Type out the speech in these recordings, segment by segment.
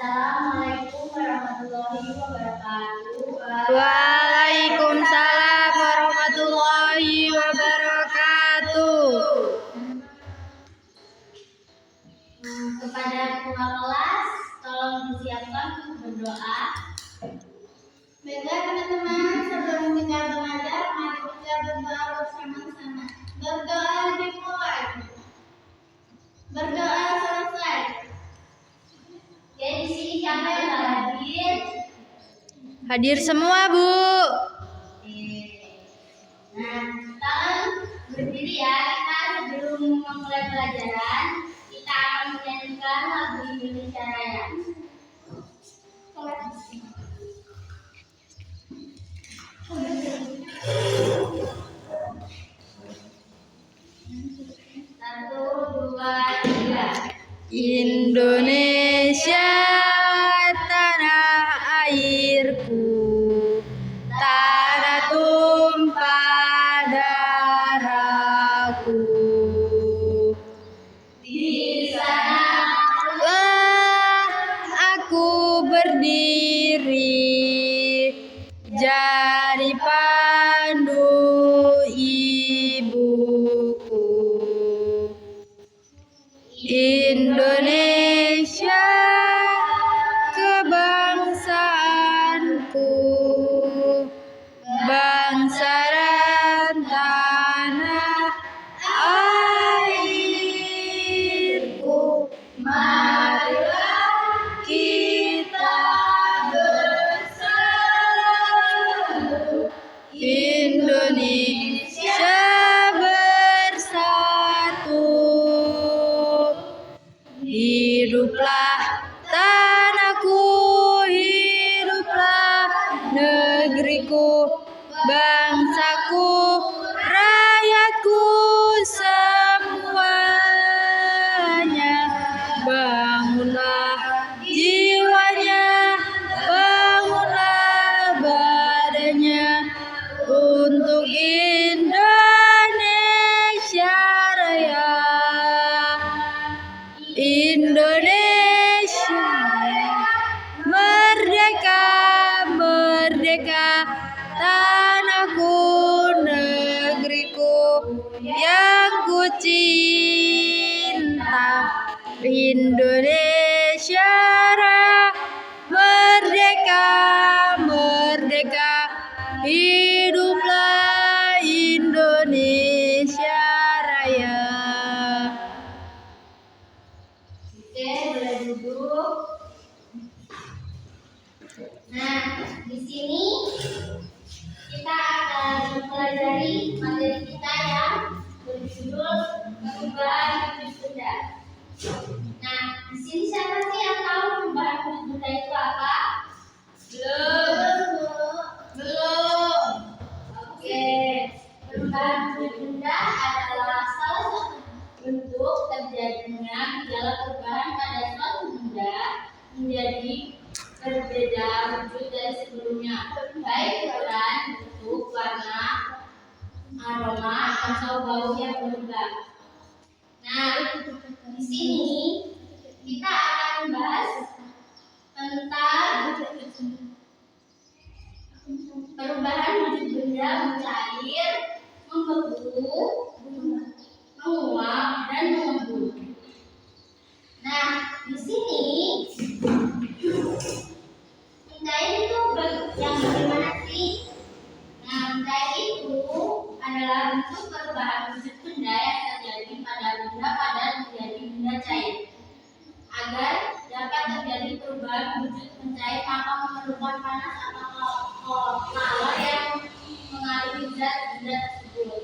Assalamualaikum warahmatullahi wabarakatuh. Waalaikumsalam warahmatullahi wabarakatuh. Kepada ketua kelas, tolong disiapkan untuk berdoa. Baiklah teman-teman, sebelum kita belajar, mari kita berdoa bersama-sama. Berdoa dimulai, berdoa selesai. Oke, di sini siapa yang nggak hadir? Hadir semua, Bu. Nah, kalian berdiri ya. Kita sebelum memulai pelajaran, kita akan menyanyikan lagu Indonesia Raya. Satu, dua, tiga. Indonesia tanah airku, tanah tumpah darahku. Di sana Aku berdiri jadi pandu ibuku. Indonesia kebangsaanku, bangsa dan tanah airku. Marilah kita bersatu, Indonesia bersatu. Hiduplah tanahku, hiduplah negeriku, bangsaku, rakyatku semuanya. Bangunlah jiwanya, bangunlah badannya untuk Indonesia Raya. Indonesia merdeka, merdeka, tanahku, negeriku yang ku cinta. Indonesia Raya merdeka, merdeka, hiduplah Indonesia Raya. Oke, boleh duduk. Nah, di sini kita akan mempelajari materi kita yang berjudul perubahan wujud benda. Nah, di sini siapa sih yang tahu perubahan wujud benda itu apa? Belum. Oke, perubahan wujud benda adalah salah satu bentuk terjadinya gejala perubahan pada suatu benda menjadi berbeda wujud dari sebelumnya, baik ukuran, bentuk, warna, aroma, atau bau yang berubah. Nah, di sini kita akan membahas tentang perubahan wujud benda mencair, membeku, menguap, dan mengembun. Nah, di sini mencair itu yang bagaimana sih? Nah, mencair itu adalah bentuk perubahan wujud benda yang terjadi pada benda padat menjadi benda cair. Agar dapat terjadi perubahan wujud mencair, maka memerlukan panas atau kalor yang mengaliri zat benda tersebut.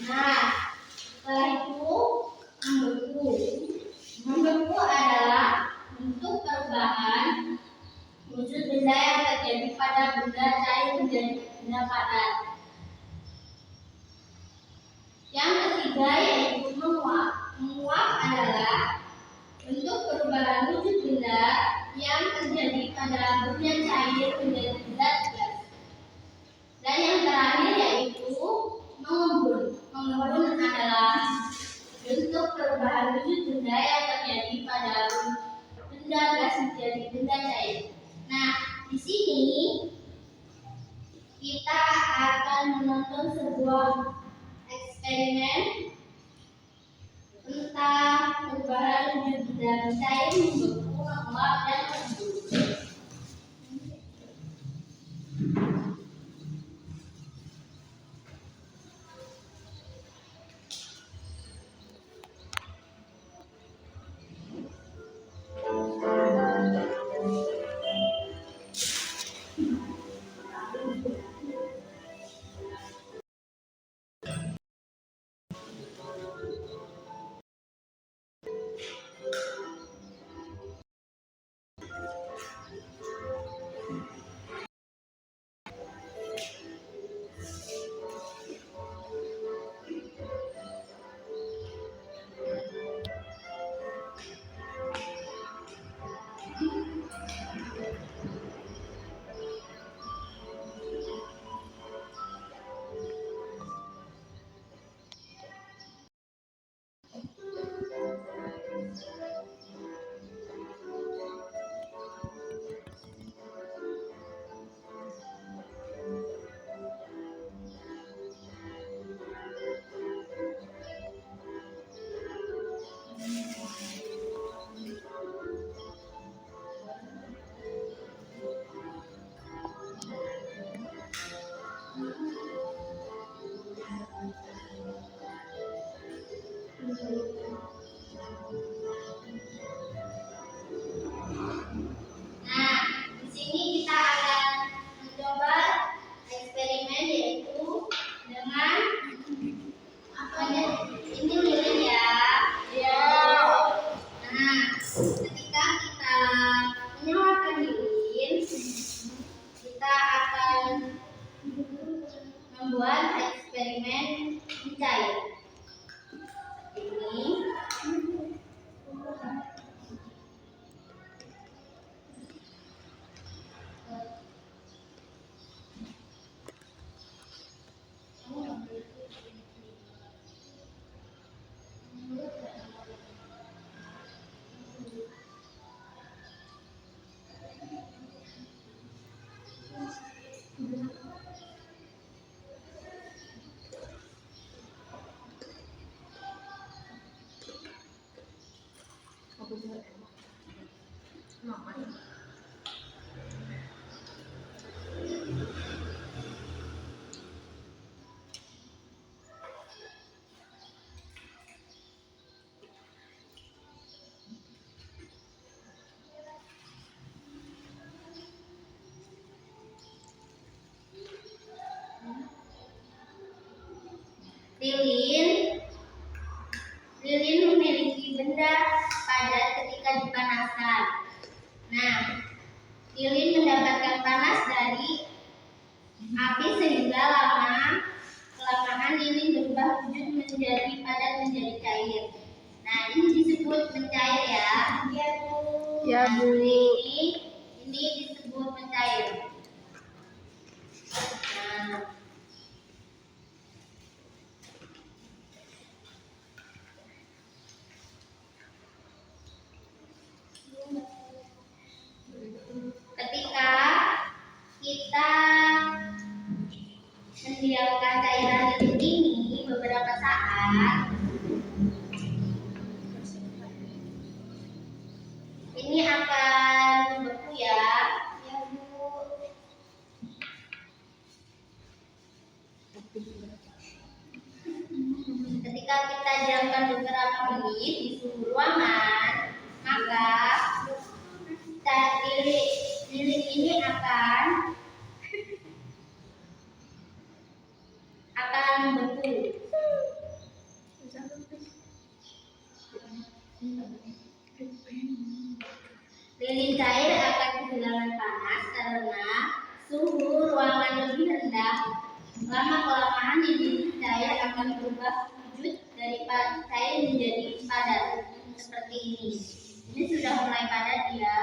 Nah, setelah itu membeku. Membeku adalah bentuk perubahan wujud benda yang terjadi pada benda cair menjadi benda padat. Yang ketiga yaitu menguap. Menguap adalah bentuk perubahan wujud benda yang terjadi pada benda cair menjadi benda gas. Dan yang terakhir yaitu mengembun. Mengembun adalah bentuk perubahan wujud benda yang terjadi pada benda menjadi benda cair. Nah, di sini kita akan menonton sebuah eksperimen tentang perubahan wujud benda cair membeku, menguap, dan mengembun. Nah, di sini kita akan mencoba eksperimen yaitu dengan apa ya? Ini lilin ya. Ya. Nah, ketika kita menyalakan lilin, kita akan membuat eksperimen mencair. Ini lilin memiliki benda padat ketika dipanaskan. Nah, lilin mendapatkan panas dari api sehingga kelamaan lilin berubah wujud menjadi padat menjadi cair. Nah, ini disebut mencair ya. Ya, Bu. Ya, Bu. Ini disebut mencair. Nah, ketika kita mendiamkan cairan lilin ini beberapa saat, ini akan membeku ya. Ya, Bu. Ketika kita diamkan beberapa menit di suhu ruangan, maka lilin ini akan membeku. Lilin cair akan kehilangan panas karena suhu ruangan lebih rendah. Lama-kelamaan lilin cair akan berubah wujud dari cair menjadi padat seperti ini. Ini sudah mulai padat ya.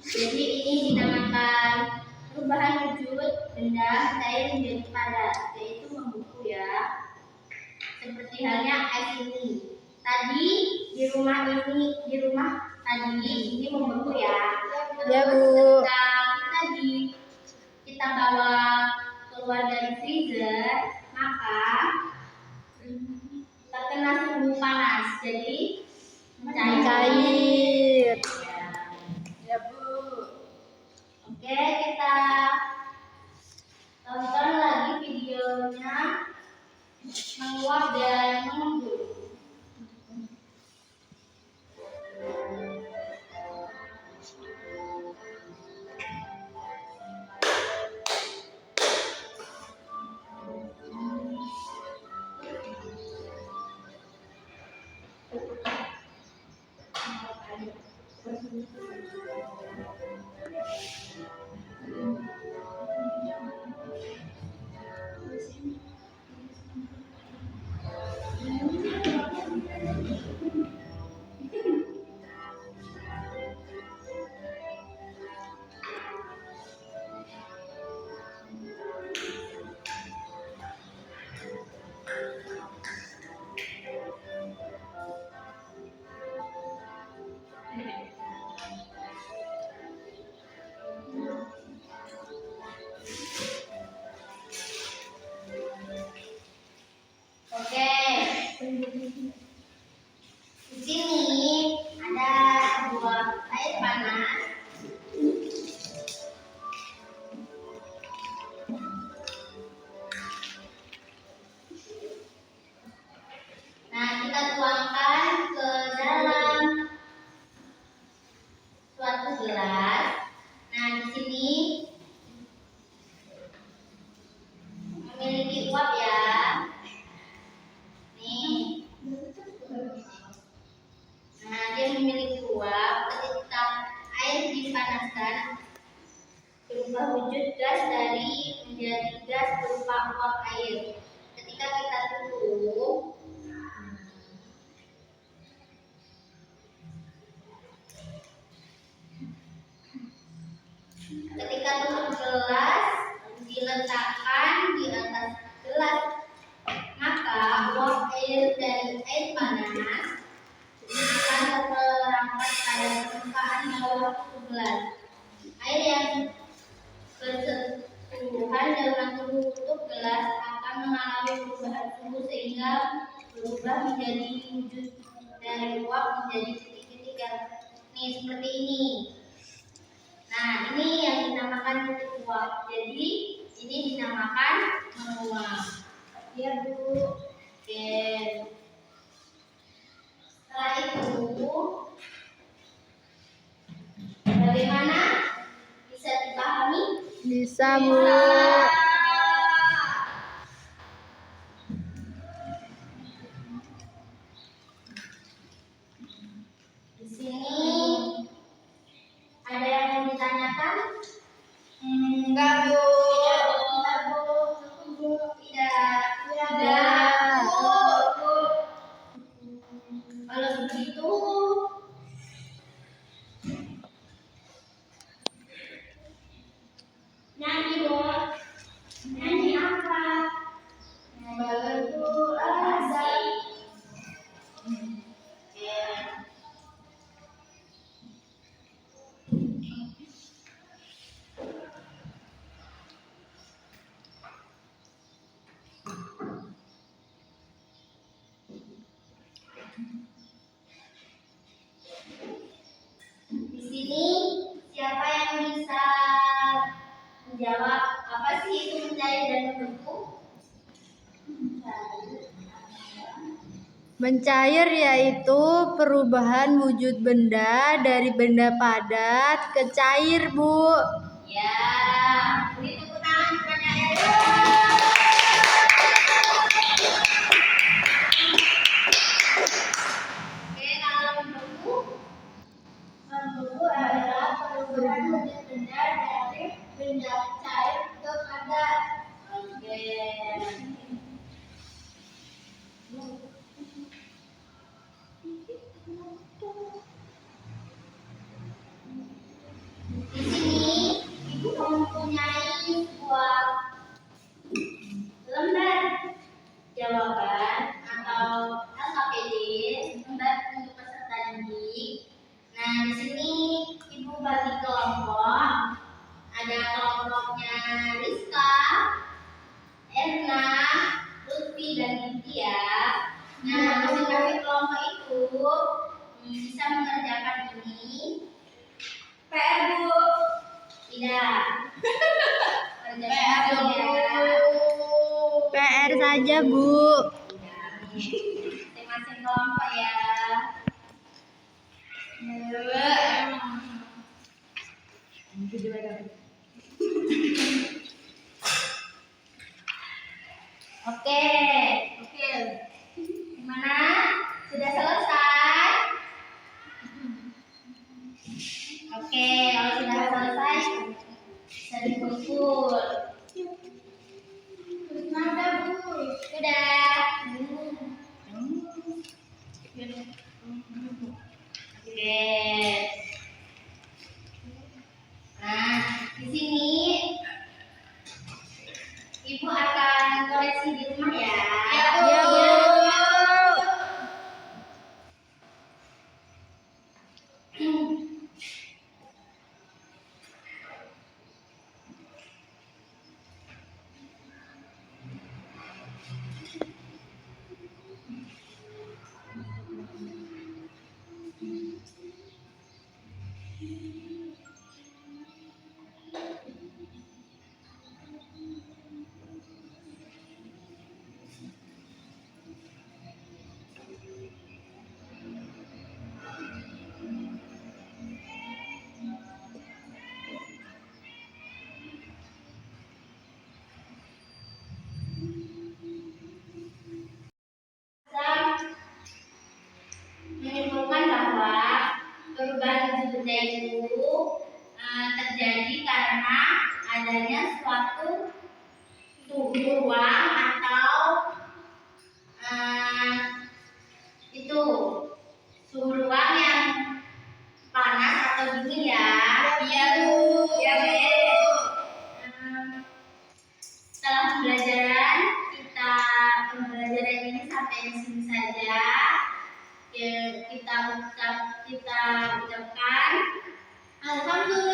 Jadi ini dinamakan perubahan wujud benda cair menjadi padat, yaitu membeku ya. Seperti halnya es ini. Tadi di rumah tadi ini membeku ya. Ya, Bu. Ketika kita bawa keluar dari freezer, maka terkena suhu panas, jadi Cair. Ya, Bu. Oke, kita tonton lagi videonya menguap dan mengembun. Oke, di sini ada sebuah air panas. Nah, kita tuangkan ke dalam suatu gelas. Nah, di sini memiliki uap ya. Nih. Nah, dia memiliki uap. Ketika air dipanaskan, berubah wujud gas dari menjadi gas berupa uap air. Ketika kita tutup, gelas diletakkan di atas gelas, maka uap air dari air panas akan terperangkap pada permukaan bawah gelas. Air yang bersentuhan dengan penutup gelas akan mengalami perubahan suhu sehingga berubah menjadi wujud dari uap menjadi titik-titik yang seperti ini. Nah, ini yang dinamakan uap. Jadi, ini dinamakan menguap. Ya, Bu. Oke. Setelah itu, bagaimana? Bisa dipahami? Bisa, Bu. Di sini ada yang mau ditanyakan? Enggak, Bu. Tidak, Bu. Tidak. Tidak. Bu. Kalau begitu, nyanyi, Bu. Nyanyi apa? Berdoa. Di sini siapa yang bisa menjawab apa sih itu mencair dan membeku? Mencair yaitu perubahan wujud benda dari benda padat ke cair, Bu. Ya, beri tepuk tangan kepada Ero. Oke, kalau membeku adalah perubahan wujud benda dari benda cair ke padat. Oke. Di sini ibu mempunyai sebuah Nah, di sini Ibu bagi kelompok. Ada kelompoknya Rizka, Erna, Lutfi, dan Lydia. Nah, masing-masing kelompok itu bisa mengerjakan ini. PR, Bu. Tidak. Kerjakan saja. PR saja, Bu. Masing-masing kelompok ya. Oke. Gimana? Sudah selesai? Oke, kalau sudah selesai bisa dikumpul. Mana, Bu? Sudah. Oke. Nah, di sini Ibu akan koleksi di rumah ya. Ya, Bu. Menyimpulkan bahwa perubahan wujud benda itu terjadi karena adanya suatu suhu ruang atau itu suhu ruang yang panas atau dingin ya. Iya, Bu. Ya, Bu. Setelah pembelajaran ini sampai di sini saja. Kita ucapkan alhamdulillah.